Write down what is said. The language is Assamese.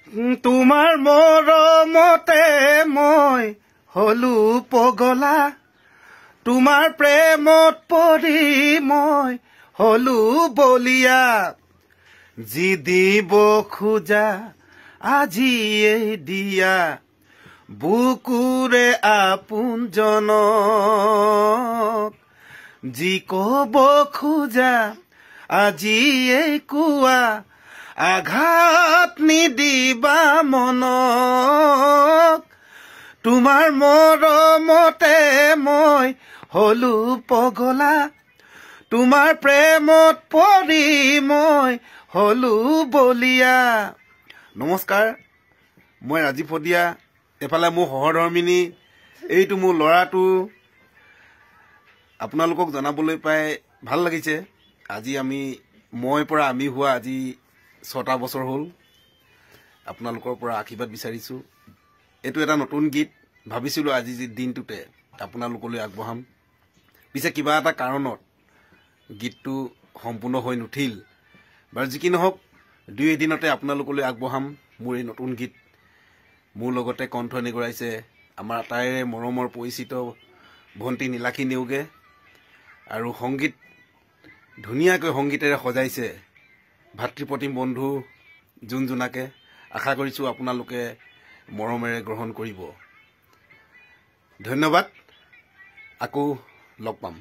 তোমাৰ মৰমতে মই হলো পগলা তোমাৰ প্ৰেমত পৰি মই হলো বলিয়া যি দিব খোজা আজিয়ে দিয়া বুকুৰে আপোনজনক যি কব খোজা আজিয়ে কোৱা আঘাত নিদিবা মনক তোমাৰ মৰমতে মই হলো পগলা তোমাৰ প্ৰেমত পৰি মই হলো বলিয়া। নমস্কাৰ, মই ৰাজীৱ শদিয়া। এফালে মোৰ সহধৰ্মিনী, এইটো মোৰ ল'ৰাটো। আপোনালোকক জনাবলৈ পাই ভাল লাগিছে। আজি মই পৰা আমি হোৱা আজি 6টা বছৰ হ'ল। আপোনালোকৰ পৰা আশীৰ্বাদ বিচাৰিছোঁ। এইটো এটা নতুন গীত ভাবিছিলোঁ আজি দিনটোতে আপোনালোকলৈ আগবঢ়াম। পিছে কিবা এটা কাৰণত গীতটো সম্পূৰ্ণ হৈ নুঠিল। বাৰু যি কি নহওক, 2 এদিনতে আপোনালোকলৈ আগবঢ়াম মোৰ এই নতুন গীত। মোৰ লগতে কণ্ঠ নিগৰাইছে আমাৰ আটাইৰে মৰমৰ পৰিচিত ভণ্টি নীলাক্ষী নেওগে, আৰু সংগীত ধুনীয়াকৈ সংগীতেৰে সজাইছে ভাতৃপ্ৰতিম বন্ধু জোনাকে। আশা কৰিছোঁ আপোনালোকে মৰমেৰে গ্ৰহণ কৰিব। ধন্যবাদ। আকৌ লগ পাম।